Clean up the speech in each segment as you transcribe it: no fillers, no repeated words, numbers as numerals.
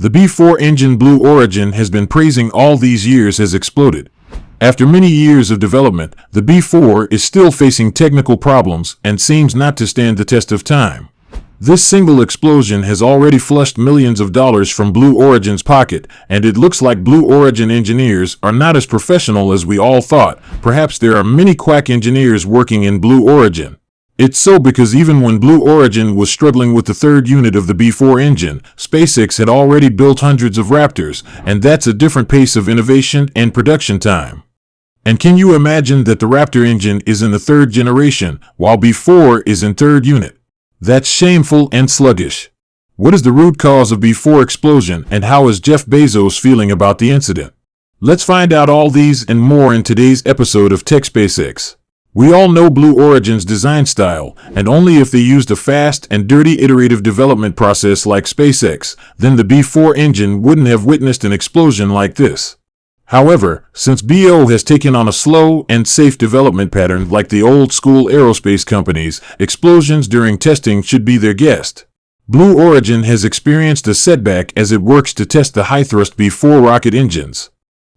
The B4 engine Blue Origin has been praising all these years has exploded. After many years of development, the B4 is still facing technical problems and seems not to stand the test of time. This single explosion has already flushed millions of dollars from Blue Origin's pocket, and it looks like Blue Origin engineers are not as professional as we all thought. Perhaps there are many quack engineers working in Blue Origin. It's so because even when Blue Origin was struggling with the third unit of the B4 engine, SpaceX had already built hundreds of Raptors, and that's a different pace of innovation and production time. And can you imagine that the Raptor engine is in the third generation, while B4 is in third unit? That's shameful and sluggish. What is the root cause of B4 explosion, and how is Jeff Bezos feeling about the incident? Let's find out all these and more in today's episode of Tech Spacex. We all know Blue Origin's design style, and only if they used a fast and dirty iterative development process like SpaceX, then the B4 engine wouldn't have witnessed an explosion like this. However, since BO has taken on a slow and safe development pattern like the old-school aerospace companies, explosions during testing should be their guest. Blue Origin has experienced a setback as it works to test the high-thrust B4 rocket engines.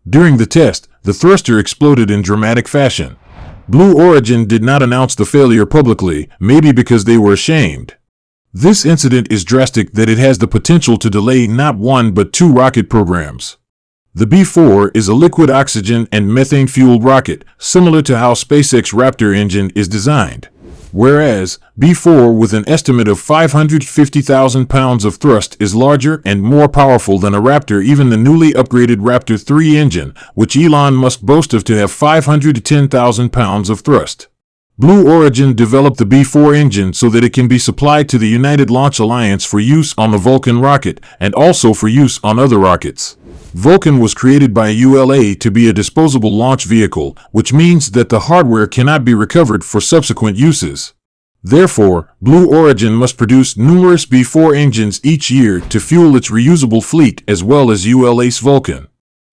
During the test, the thruster exploded in dramatic fashion. Blue Origin did not announce the failure publicly, maybe because they were ashamed. This incident is drastic that it has the potential to delay not one but two rocket programs. The B4 is a liquid oxygen and methane-fueled rocket, similar to how SpaceX Raptor engine is designed. Whereas, B4 with an estimate of 550,000 pounds of thrust is larger and more powerful than a Raptor, even the newly upgraded Raptor 3 engine, which Elon Musk boasts of to have 510,000 pounds of thrust. Blue Origin developed the B4 engine so that it can be supplied to the United Launch Alliance for use on the Vulcan rocket and also for use on other rockets. Vulcan was created by ULA to be a disposable launch vehicle, which means that the hardware cannot be recovered for subsequent uses. Therefore, Blue Origin must produce numerous B4 engines each year to fuel its reusable fleet as well as ULA's Vulcan.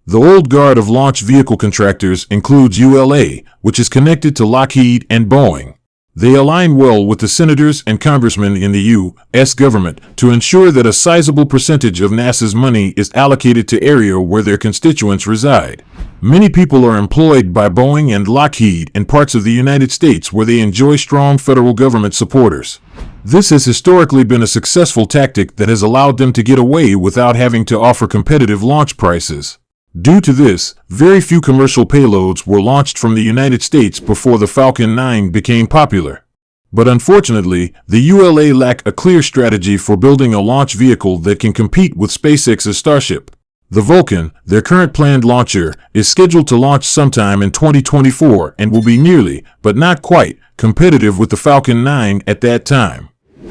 The old guard of launch vehicle contractors includes ULA, which is connected to Lockheed and Boeing. They align well with the senators and congressmen in the U.S. government to ensure that a sizable percentage of NASA's money is allocated to area where their constituents reside. Many people are employed by Boeing and Lockheed in parts of the United States where they enjoy strong federal government supporters. This has historically been a successful tactic that has allowed them to get away without having to offer competitive launch prices. Due to this, very few commercial payloads were launched from the United States before the Falcon 9 became popular. But unfortunately, the ULA lack a clear strategy for building a launch vehicle that can compete with SpaceX's Starship. The Vulcan, their current planned launcher, is scheduled to launch sometime in 2024 and will be nearly, but not quite, competitive with the Falcon 9 at that time.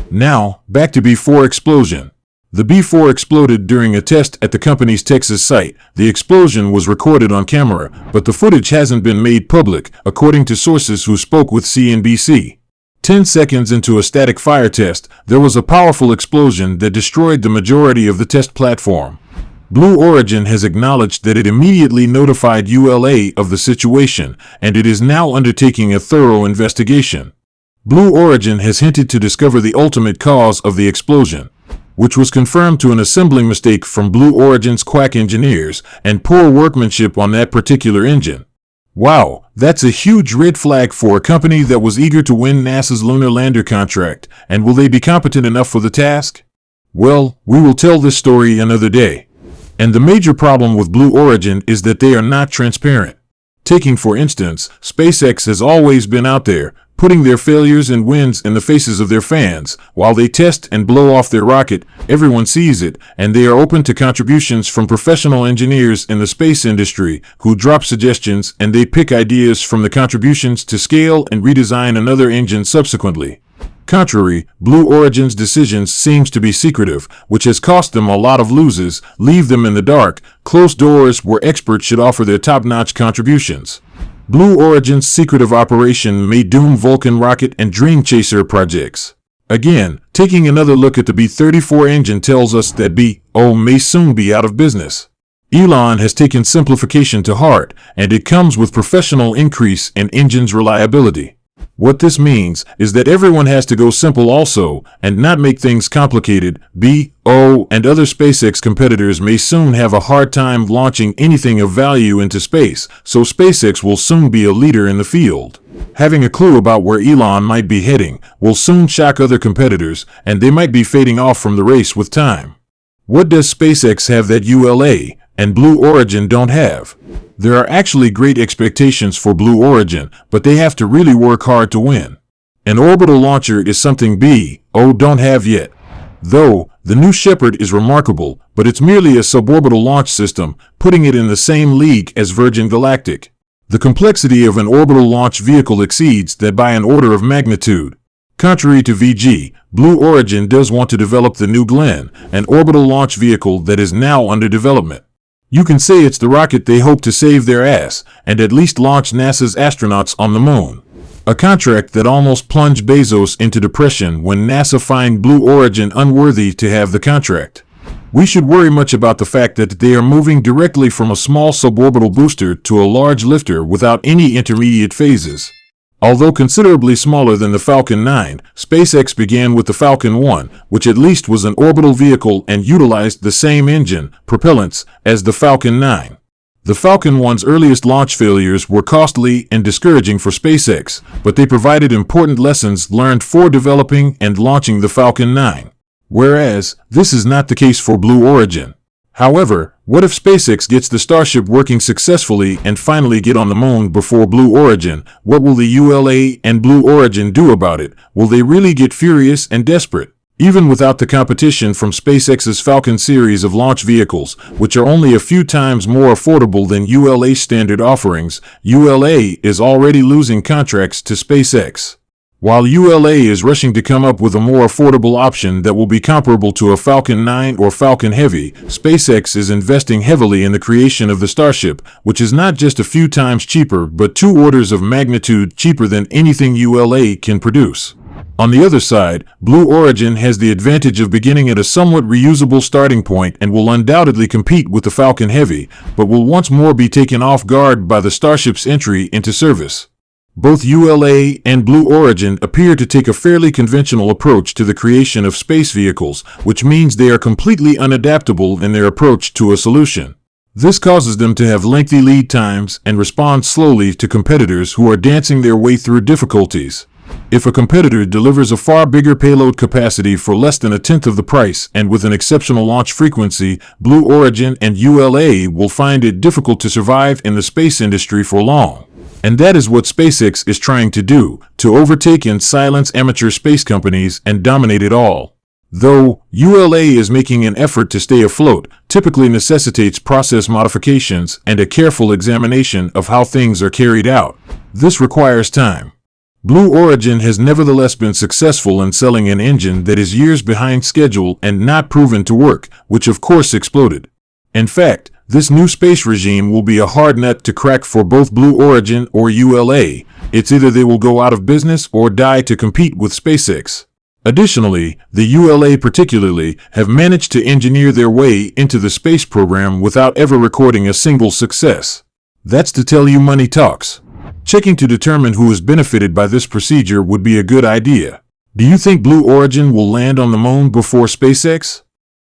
Now, back to B4 explosion. The B4 exploded during a test at the company's Texas site. The explosion was recorded on camera, but the footage hasn't been made public, according to sources who spoke with CNBC. 10 seconds into a static fire test, there was a powerful explosion that destroyed the majority of the test platform. Blue Origin has acknowledged that it immediately notified ULA of the situation, and it is now undertaking a thorough investigation. Blue Origin has hinted to discover the ultimate cause of the explosion, which was confirmed to an assembling mistake from Blue Origin's quack engineers and poor workmanship on that particular engine. Wow, that's a huge red flag for a company that was eager to win NASA's lunar lander contract, and will they be competent enough for the task? Well, we will tell this story another day. And the major problem with Blue Origin is that they are not transparent. Taking for instance, SpaceX has always been out there, putting their failures and wins in the faces of their fans. While they test and blow off their rocket, everyone sees it, and they are open to contributions from professional engineers in the space industry who drop suggestions, and they pick ideas from the contributions to scale and redesign another engine subsequently. Contrary, Blue Origin's decisions seems to be secretive, which has cost them a lot of losses, leave them in the dark, closed doors where experts should offer their top-notch contributions. Blue Origin's secretive operation may doom Vulcan rocket and Dream Chaser projects. Again, taking another look at the B-34 engine tells us that BO may soon be out of business. Elon has taken simplification to heart, and it comes with professional increase in engine's reliability. What this means is that everyone has to go simple also, and not make things complicated. And other SpaceX competitors may soon have a hard time launching anything of value into space, so SpaceX will soon be a leader in the field. Having a clue about where Elon might be heading will soon shock other competitors, and they might be fading off from the race with time. What does SpaceX have that ULA and Blue Origin don't have? There are actually great expectations for Blue Origin, but they have to really work hard to win. An orbital launcher is something don't have yet. Though, the New Shepard is remarkable, but it's merely a suborbital launch system, putting it in the same league as Virgin Galactic. The complexity of an orbital launch vehicle exceeds that by an order of magnitude. Contrary to VG, Blue Origin does want to develop the New Glenn, an orbital launch vehicle that is now under development. You can say it's the rocket they hope to save their ass, and at least launch NASA's astronauts on the moon. A contract that almost plunged Bezos into depression when NASA fined Blue Origin unworthy to have the contract. We should worry much about the fact that they are moving directly from a small suborbital booster to a large lifter without any intermediate phases. Although considerably smaller than the Falcon 9, SpaceX began with the Falcon 1, which at least was an orbital vehicle and utilized the same engine, propellants, as the Falcon 9. The Falcon 1's earliest launch failures were costly and discouraging for SpaceX, but they provided important lessons learned for developing and launching the Falcon 9. Whereas, this is not the case for Blue Origin. However, what if SpaceX gets the Starship working successfully and finally get on the moon before Blue Origin? What will the ULA and Blue Origin do about it? Will they really get furious and desperate? Even without the competition from SpaceX's Falcon series of launch vehicles, which are only a few times more affordable than ULA standard offerings, ULA is already losing contracts to SpaceX. While ULA is rushing to come up with a more affordable option that will be comparable to a Falcon 9 or Falcon Heavy, SpaceX is investing heavily in the creation of the Starship, which is not just a few times cheaper but 2 orders of magnitude cheaper than anything ULA can produce. On the other side, Blue Origin has the advantage of beginning at a somewhat reusable starting point and will undoubtedly compete with the Falcon Heavy, but will once more be taken off guard by the Starship's entry into service. Both ULA and Blue Origin appear to take a fairly conventional approach to the creation of space vehicles, which means they are completely unadaptable in their approach to a solution. This causes them to have lengthy lead times and respond slowly to competitors who are dancing their way through difficulties. If a competitor delivers a far bigger payload capacity for less than a tenth of the price and with an exceptional launch frequency, Blue Origin and ULA will find it difficult to survive in the space industry for long. And that is what SpaceX is trying to do, to overtake and silence amateur space companies and dominate it all. Though ULA is making an effort to stay afloat, typically necessitates process modifications and a careful examination of how things are carried out. This requires time. Blue Origin has nevertheless been successful in selling an engine that is years behind schedule and not proven to work, which of course exploded. In fact, this new space regime will be a hard nut to crack for both Blue Origin or ULA. It's either they will go out of business or die to compete with SpaceX. Additionally, the ULA particularly have managed to engineer their way into the space program without ever recording a single success. That's to tell you money talks. Checking to determine who is benefited by this procedure would be a good idea. Do you think Blue Origin will land on the moon before SpaceX?